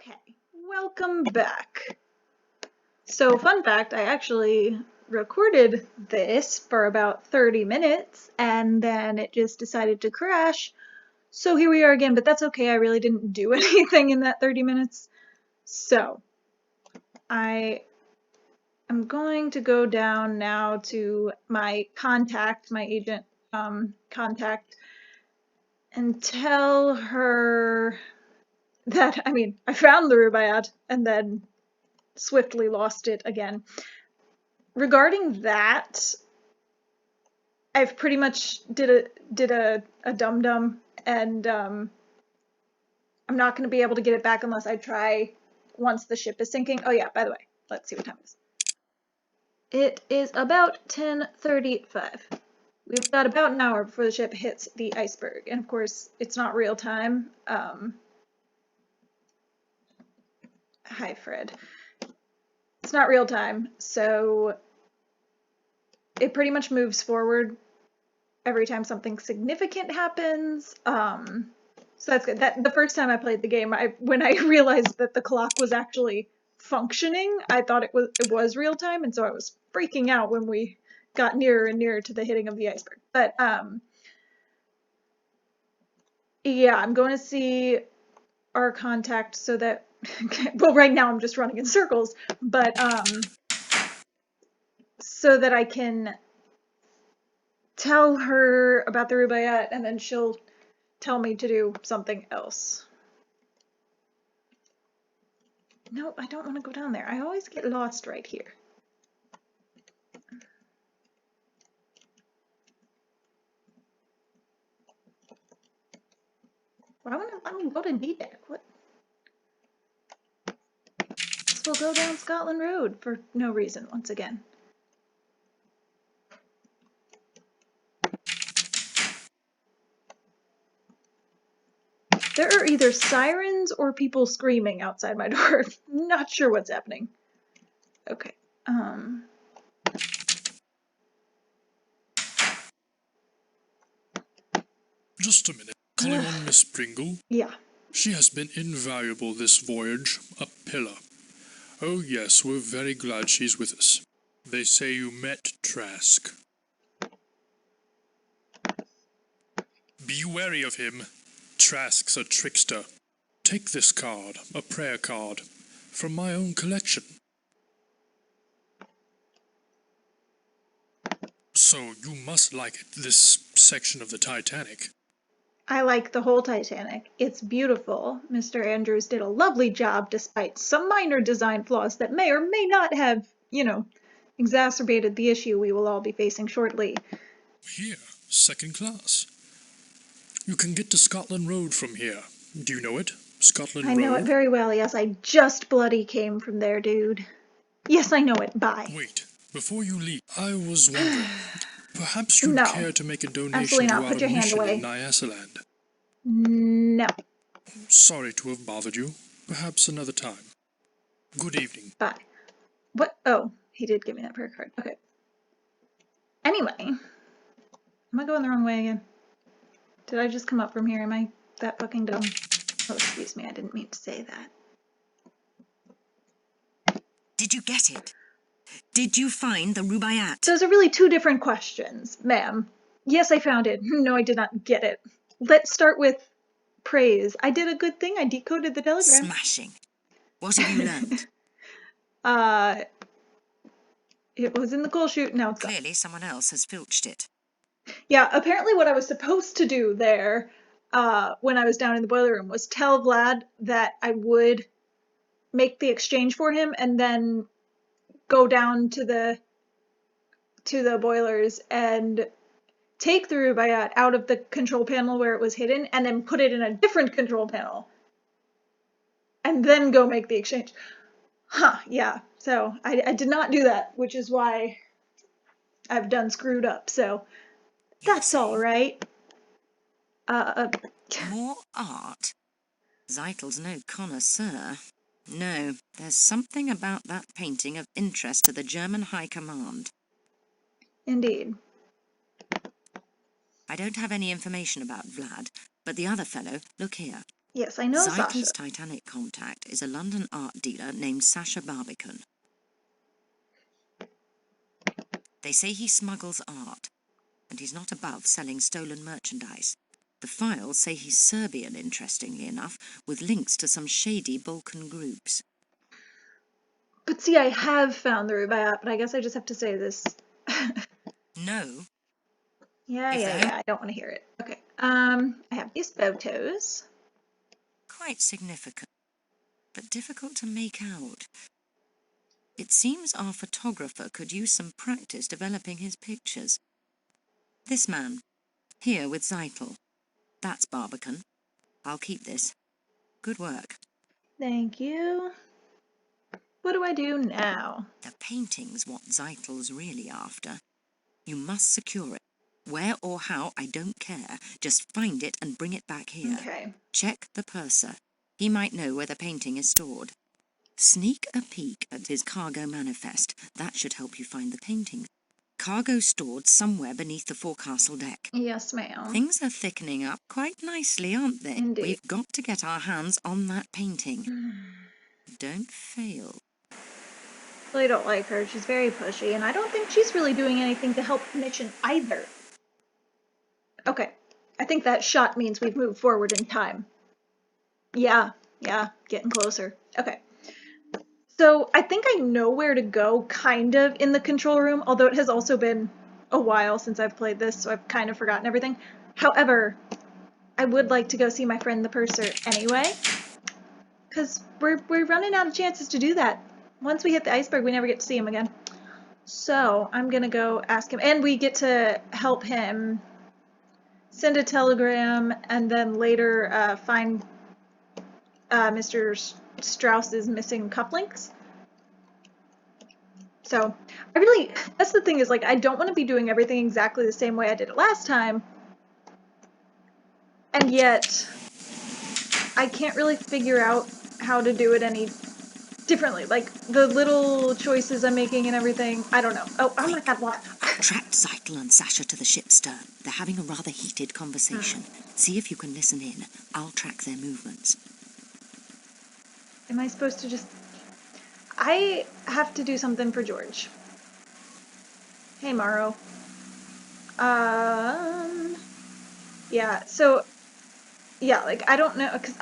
Okay, welcome back. So, fun fact, I actually recorded this for about 30 minutes and then it just decided to crash. So here we are again, but that's okay. I really didn't do anything in that 30 minutes. So, I am going to go down now to my contact, my agent contact, and tell her that, I found the Rubaiyat and then swiftly lost it again. Regarding that, I've pretty much did a dum-dum, and I'm not going to be able to get it back unless I try once the ship is sinking. Oh yeah, by the way, let's see what time it is. It is about 10:35. We've got about an hour before the ship hits the iceberg, and of course, it's not real time. Hi, Fred. It's not real time, so it pretty much moves forward every time something significant happens. So that's good. The first time I played the game, when I realized that the clock was actually functioning, I thought it was real time, and so I was freaking out when we got nearer and nearer to the hitting of the iceberg. But yeah, I'm going to see our contact so that well, right now I'm just running in circles, but so that I can tell her about the Rubaiyat, and then she'll tell me to do something else. No, I don't want to go down there. I always get lost right here. Why wouldn't it let me go to D-Deck? What? This will go down Scotland Road for no reason, once again. There are either sirens or people screaming outside my door. Not sure what's happening. Okay. Just a minute. Calling on Miss Pringle? Yeah. She has been invaluable this voyage. A pillar. Oh yes, we're very glad she's with us. They say you met Trask. Be wary of him. Trask's a trickster. Take this card, a prayer card, from my own collection. So you must like this section of the Titanic. I like the whole Titanic. It's beautiful. Mr. Andrews did a lovely job despite some minor design flaws that may or may not have, exacerbated the issue we will all be facing shortly. Here, second class. You can get to Scotland Road from here. Do you know it? Scotland Road? I know it very well, yes. I just bloody came from there, dude. Yes, I know it. Bye. Wait, before you leave, I was wondering, perhaps you'd No, care to make a donation absolutely to not. our Put your hand mission away. in Nyasaland. No. Sorry to have bothered you. Perhaps another time. Good evening. Bye. What? Oh, he did give me that prayer card. Okay. Anyway, am I going the wrong way again? Did I just come up from here? Am I that fucking dumb? Oh, excuse me. I didn't mean to say that. Did you get it? Did you find the Rubaiyat? Those are really two different questions, ma'am. Yes, I found it. No, I did not get it. Let's start with praise. I did a good thing. I decoded the telegram. Smashing. What have you learned? It was in the coal chute. Now it's gone. Clearly someone else has filched it. Yeah, apparently what I was supposed to do there, when I was down in the boiler room, was tell Vlad that I would make the exchange for him and then go down to the boilers and take the Rubaiyat out of the control panel where it was hidden and then put it in a different control panel and then go make the exchange. Huh, yeah. So I did not do that, which is why I've done screwed up. So that's all right. More art? Zeitel's no connoisseur. No, there's something about that painting of interest to the German High Command. Indeed. I don't have any information about Vlad, but the other fellow, look here. Yes, I know Sasha. Zeitel's Titanic contact is a London art dealer named Sasha Barbican. They say he smuggles art, and he's not above selling stolen merchandise. The files say he's Serbian, interestingly enough, with links to some shady Balkan groups. But see, I have found the Rubaiyat, but I guess I just have to say this. No. Yeah, I don't want to hear it. Okay. I have these photos. Quite significant, but difficult to make out. It seems our photographer could use some practice developing his pictures. This man, here with Zeitel. That's Barbican. I'll keep this. Good work. Thank you. What do I do now? The painting's what Zeitel's really after. You must secure it. Where or how, I don't care. Just find it and bring it back here. Okay. Check the purser. He might know where the painting is stored. Sneak a peek at his cargo manifest. That should help you find the painting. Cargo stored somewhere beneath the forecastle deck. Yes, ma'am. Things are thickening up quite nicely, aren't they? Indeed. We've got to get our hands on that painting. Don't fail. Really don't like her. She's very pushy, and I don't think she's really doing anything to help the mission either. Okay. I think that shot means we've moved forward in time. Yeah, getting closer. Okay. So I think I know where to go, kind of, in the control room, although it has also been a while since I've played this, so I've kind of forgotten everything. However, I would like to go see my friend the purser anyway, because we're running out of chances to do that. Once we hit the iceberg, we never get to see him again. So I'm gonna go ask him, and we get to help him send a telegram, and then later find Mr. Strauss's missing cufflinks. So that's the thing, is like, I don't want to be doing everything exactly the same way I did it last time, and yet I can't really figure out how to do it any differently. Like, the little choices I'm making and everything, I don't know. Oh my god, what? I've tracked Zeitel and Sasha to the ship's stern. They're having a rather heated conversation. See if you can listen in. I'll track their movements. Am I supposed to just... I have to do something for George. Hey, Morrow. Yeah, so... Yeah, like, I don't know, because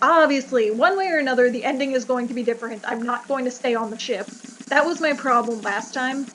obviously, one way or another, the ending is going to be different. I'm not going to stay on the ship. That was my problem last time.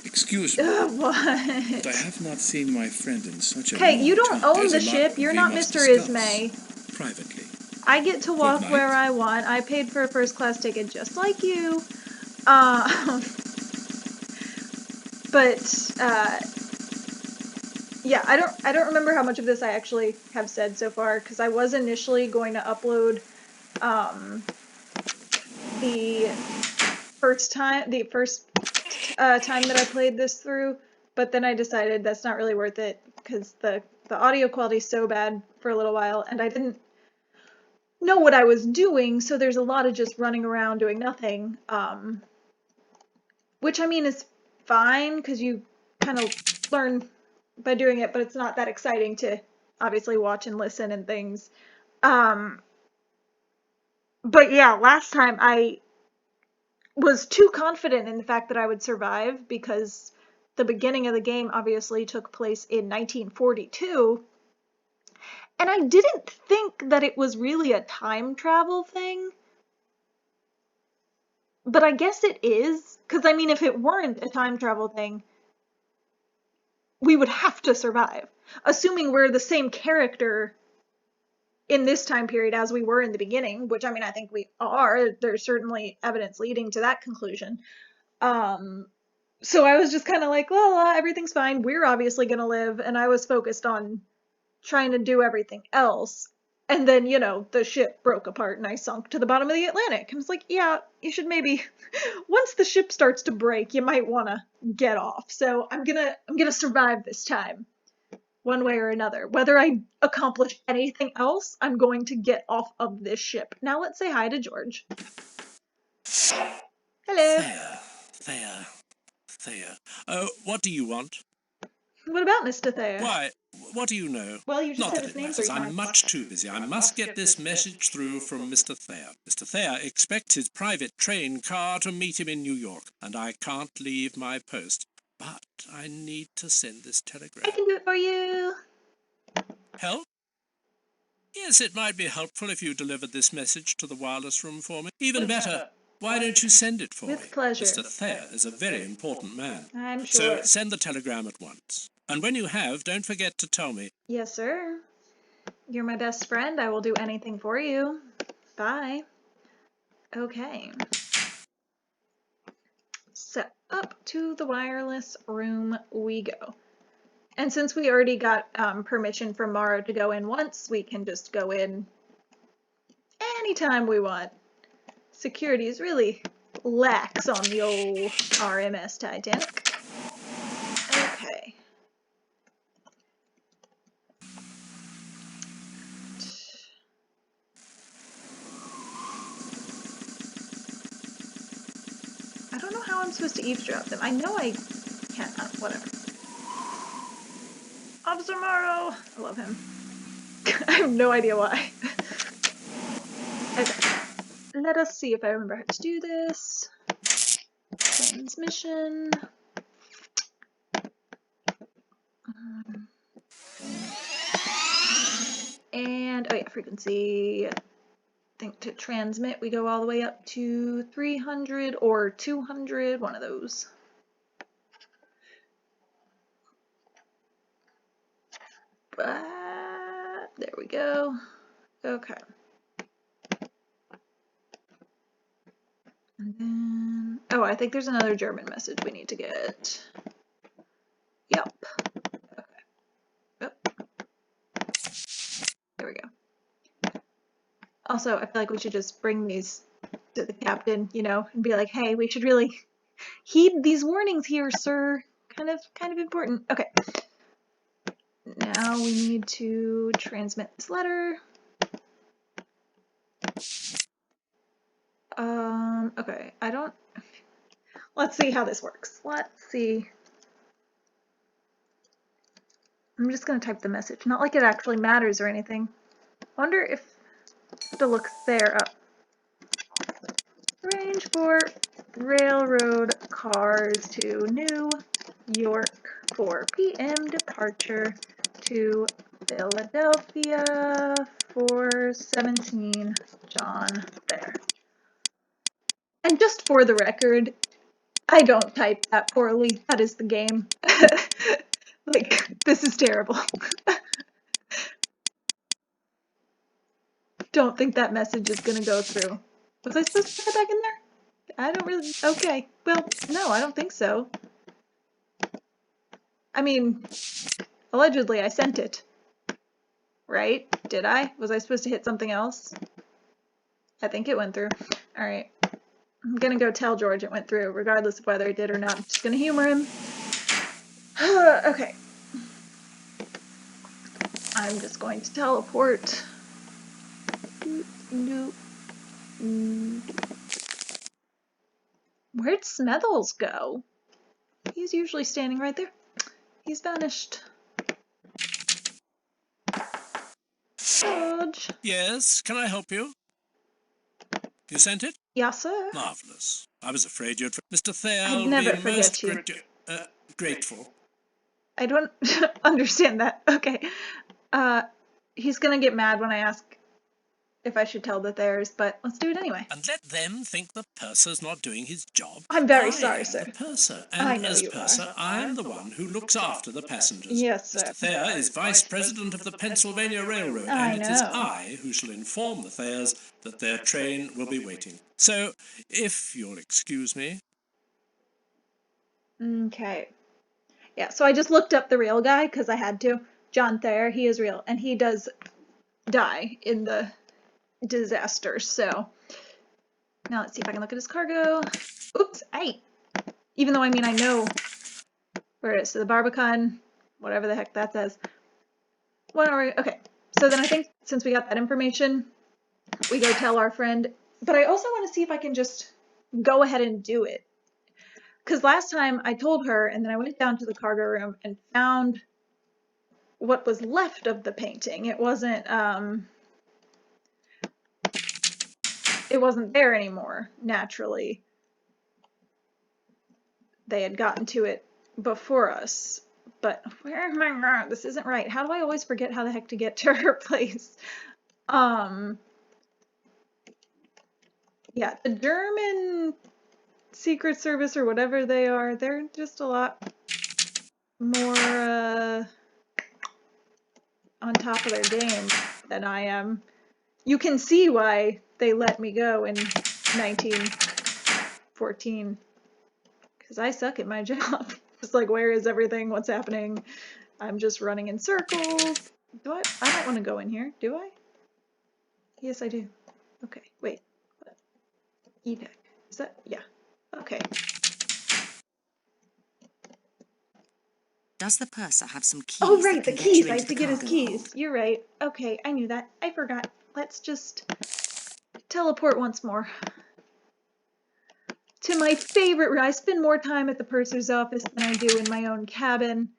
Excuse me, What? but I have not seen my friend in such a long time. Okay, you don't own There's the a lot ship. You're we not must Mr. discuss Ismay. privately. I get to walk night. where I want. I paid for a first class ticket just like you. But yeah, I don't remember how much of this I actually have said so far, because I was initially going to upload the first time that I played this through, but then I decided that's not really worth it, because the audio quality is so bad for a little while, and I didn't know what I was doing, so there's a lot of just running around doing nothing, which I mean is fine, because you kind of learn by doing it, but it's not that exciting to obviously watch and listen and things. But yeah, last time I was too confident in the fact that I would survive, because the beginning of the game obviously took place in 1942, and I didn't think that it was really a time travel thing. But I guess it is, because I mean, if it weren't a time travel thing, we would have to survive. Assuming we're the same character in this time period as we were in the beginning, which I mean, I think we are. There's certainly evidence leading to that conclusion. So I was just kind of like, well, everything's fine. We're obviously going to live. And I was focused on trying to do everything else. And then, you know, the ship broke apart and I sunk to the bottom of the Atlantic. I was like, yeah, you should maybe, once the ship starts to break, you might want to get off. So I'm gonna survive this time, one way or another. Whether I accomplish anything else, I'm going to get off of this ship. Now let's say hi to George. Hello. Thea. What do you want? What about Mr. Thayer? Why, what do you know? Well, you just Not said that his it name matters. 3 I'm times. much too busy. I must get this message through from Mr. Thayer. Mr. Thayer expects his private train car to meet him in New York, and I can't leave my post. But I need to send this telegram. I can do it for you. Help? Yes, it might be helpful if you delivered this message to the wireless room for me. Even better, why don't you send it for me? With pleasure. Mr. Thayer is a very important man. I'm So sure. send the telegram at once. And when you have, don't forget to tell me. Yes, sir. You're my best friend. I will do anything for you. Bye. Okay. So up to the wireless room we go. And since we already got permission from Mara to go in once, we can just go in anytime we want. Security is really lax on the old RMS Titanic. Okay. I don't know how I'm supposed to eavesdrop them. I know I can't. Whatever. Officer Morrow! I love him. I have no idea why. Okay. Let us see if I remember how to do this. Transmission. And, oh yeah, frequency. I think to transmit we go all the way up to 300 or 200, one of those. There we go. Okay. And then, oh, I think there's another German message we need to get. Yep. Okay. Yep. There we go. Also, I feel like we should just bring these to the captain, you know, and be like, hey, we should really heed these warnings here, sir. Kind of important. Okay. Now we need to transmit this letter. Okay, I don't... Let's see how this works. Let's see. I'm just gonna type the message. Not like it actually matters or anything. Wonder if I have to look there up. Arrange for railroad cars to New York for PM departure to Philadelphia for 17 John there. And just for the record, I don't type that poorly. That is the game. Like, this is terrible. Don't think that message is gonna go through. Was I supposed to put that back in there? I don't really... Okay. Well, no, I don't think so. I mean, allegedly I sent it. Right? Did I? Was I supposed to hit something else? I think it went through. Alright. I'm gonna go tell George it went through, regardless of whether it did or not. I'm just gonna humor him. Okay. I'm just going to teleport. Where'd Smethels go? He's usually standing right there. He's vanished. George. Yes, can I help you? You sent it? Yes, sir. Marvelous. I was afraid you'd... Mr. Thayer I'd will never be forget most you. grateful. I don't understand that. Okay. He's gonna get mad when I ask if I should tell the Thayers, but let's do it anyway. And let them think the purser's not doing his job. I'm very I sorry, am sir. the purser, I and know as you purser, I am the one who looks after the passengers. Yes, sir. Mr. Thayer is vice president of the Pennsylvania Railroad, I and it is know. I who shall inform the Thayers that their train will be waiting. So, if you'll excuse me... Okay. Yeah, so I just looked up the real guy because I had to. John Thayer, he is real, and he does die in the disaster, so. Now let's see if I can look at his cargo. Oops, hey! Even though, I mean, I know where it is. So the Barbican, whatever the heck that says. 1 hour, okay. So then I think since we got that information, we go tell our friend. But I also want to see if I can just go ahead and do it. because last time I told her, and then I went down to the cargo room and found what was left of the painting. It wasn't there anymore, naturally. They had gotten to it before us. But where am I going? This isn't right. How do I always forget how the heck to get to her place? Yeah, the German Secret Service or whatever they are, they're just a lot more on top of their game than I am. You can see why they let me go in 1914. Because I suck at my job. Just like, where is everything? What's happening? I'm just running in circles. Do I? I don't want to go in here, do I? Yes, I do. Okay, wait. What? EPEC. Is that? Yeah. Okay. Does the purser have some keys Oh, right, that the can get you keys. I into have the to get his cargo keys. hold? You're right. Okay, I knew that. I forgot. Let's just teleport once more. To my favorite room. I spend more time at the purser's office than I do in my own cabin.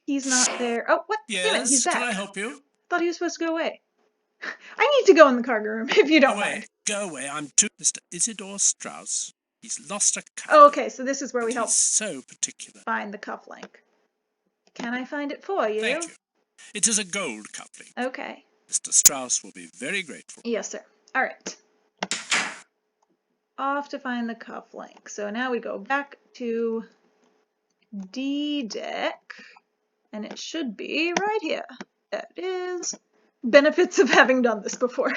He's not there. Oh, what? Damn it, he's Yes, can back. I help you? Thought he was supposed to go away. I need to go in the cargo room, if you don't mind. Go away, I'm too... Mr. Isidore Strauss. He's lost a cuff. Oh, okay, so this is where we and help he's so particular. find the cufflink. Can I find it for you? Thank you. It is a gold cufflink. Okay. Mr. Strauss will be very grateful. Yes, sir. All right. Off to find the cufflink. So now we go back to D deck, and it should be right here. There it is. Benefits of having done this before.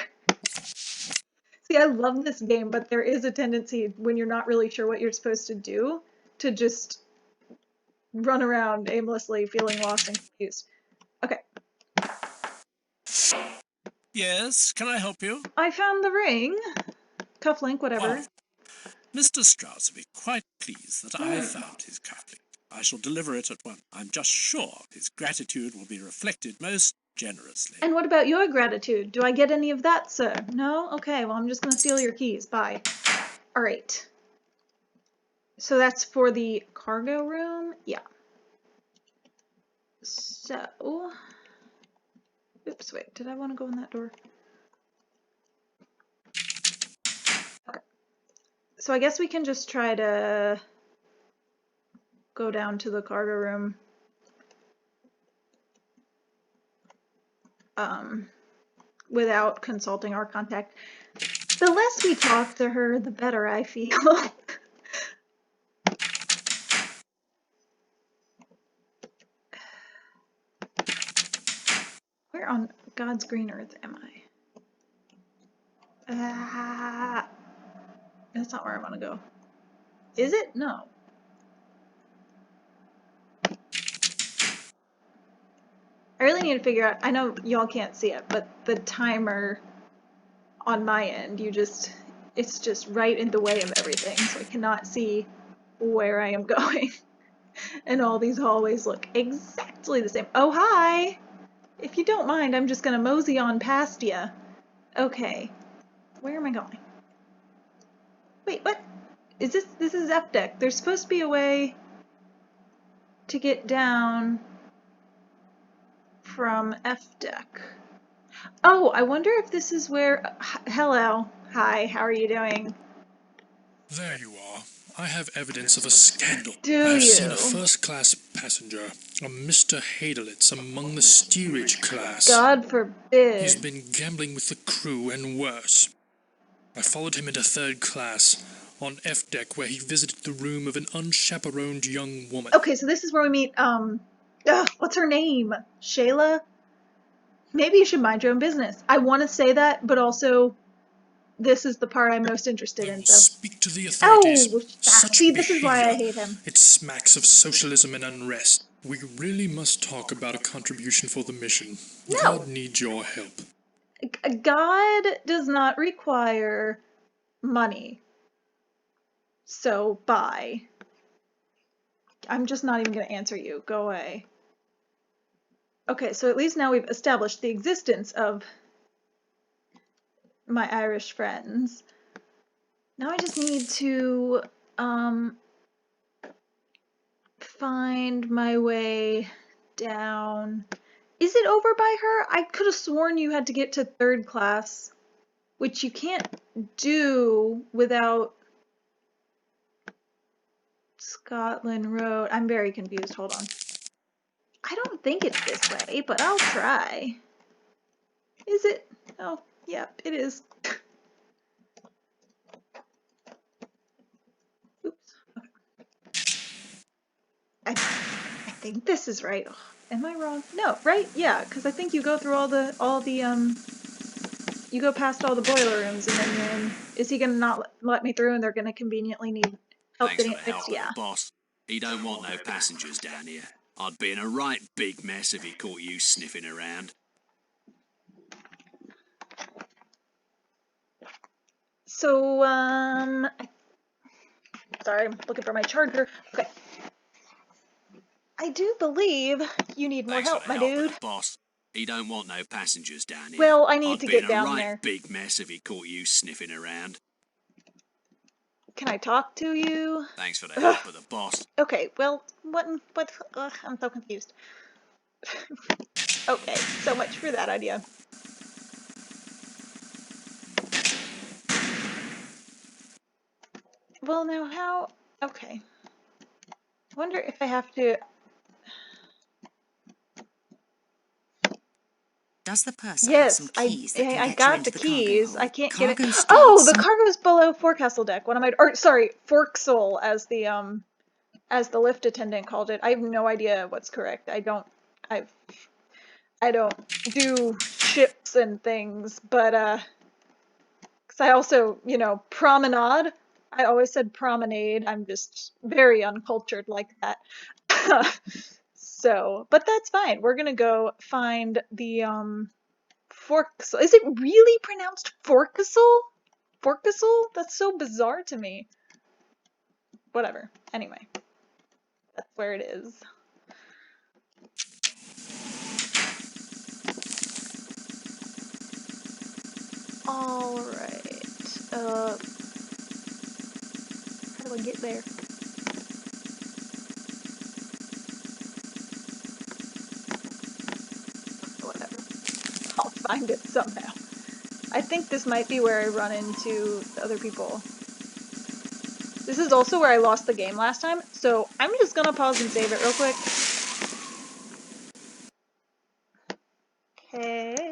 See, I love this game, but there is a tendency when you're not really sure what you're supposed to do to just run around aimlessly, feeling lost and confused. Okay. Yes, can I help you? I found the ring. Cufflink, whatever. Oh, Mr. Strauss will be quite pleased that I found his cufflink. I shall deliver it at once. I'm just sure his gratitude will be reflected most generously. And what about your gratitude? Do I get any of that, sir? No? Okay, well, I'm just gonna steal your keys. Bye. Alright. So that's for the cargo room? Yeah. So... Oops, wait. Did I want to go in that door? Okay. So I guess we can just try to go down to the cargo room. Without consulting our contact. The less we talk to her, the better I feel. Where on God's green earth am I? That's not where I want to go. Is it? No. I really need to figure out, I know y'all can't see it, but the timer on my end, it's just right in the way of everything, so I cannot see where I am going. And all these hallways look exactly the same. Oh, hi! If you don't mind, I'm just gonna mosey on past you. Okay. Where am I going? Wait, what? Is this is F deck. There's supposed to be a way to get down from F deck. Oh, I wonder if this is where... Hello. Hi, how are you doing? There you are. I have evidence of a scandal. Do I have you? seen a first-class passenger, a Mr. Hadelitz, among the steerage class. God forbid. He's been gambling with the crew and worse. I followed him into third class, on F deck, where he visited the room of an unchaperoned young woman. Okay, so this is where we meet, what's her name? Shayla? Maybe you should mind your own business. I want to say that, but also, this is the part I'm most interested in, so. Speak to the authorities. Oh! Such See, this is why I behavior. hate him. It smacks of socialism and unrest. We really must talk about a contribution for the mission. No. God needs your help. God does not require money. So, bye. I'm just not even going to answer you. Go away. Okay, so at least now we've established the existence of my Irish friends. Now I just need to, find my way down. Is it over by her? I could have sworn you had to get to 3rd class, which you can't do without Scotland Road. I'm very confused. Hold on. I don't think it's this way, but I'll try. Is it? Oh, yep, it is. Oops. I think this is right. Oh, am I wrong? No, right? Yeah, because I think you go through you go past all the boiler rooms and then you're in. Is he gonna not let me through and they're gonna conveniently need help Thanks getting for it the fixed? help of Yeah. the boss. He don't want no passengers down here. I'd be in a right big mess if he caught you sniffing around. So, sorry, I'm looking for my charger. Okay. I do believe you need more Thanks help, for the my help dude. of the boss. He don't want no passengers down here. Well, I need I'd to be in get a down right there. big mess if he caught you sniffing around. Can I talk to you? Thanks for the help of the boss. Okay, well, what, I'm so confused. Okay, so much for that idea. Well, now how, okay. I wonder if I have to, Does the purser have some yes, keys that can I get you got into the the cargo keys. hold? I can't get it. Cargo Oh, steward the cargo's below forecastle deck. What am I, or sorry, forecastle as the lift attendant called it. I have no idea what's correct. I don't do ships and things, but, 'cause I also, you know, promenade. I always said promenade. I'm just very uncultured like that. So, but that's fine. We're gonna go find the, forecastle. Is it really pronounced forecastle? Forecastle? That's so bizarre to me. Whatever. Anyway, that's where it is. Alright. How do I get there? Whatever. I'll find it somehow. I think this might be where I run into other people. This is also where I lost the game last time, so I'm just gonna pause and save it real quick. Okay.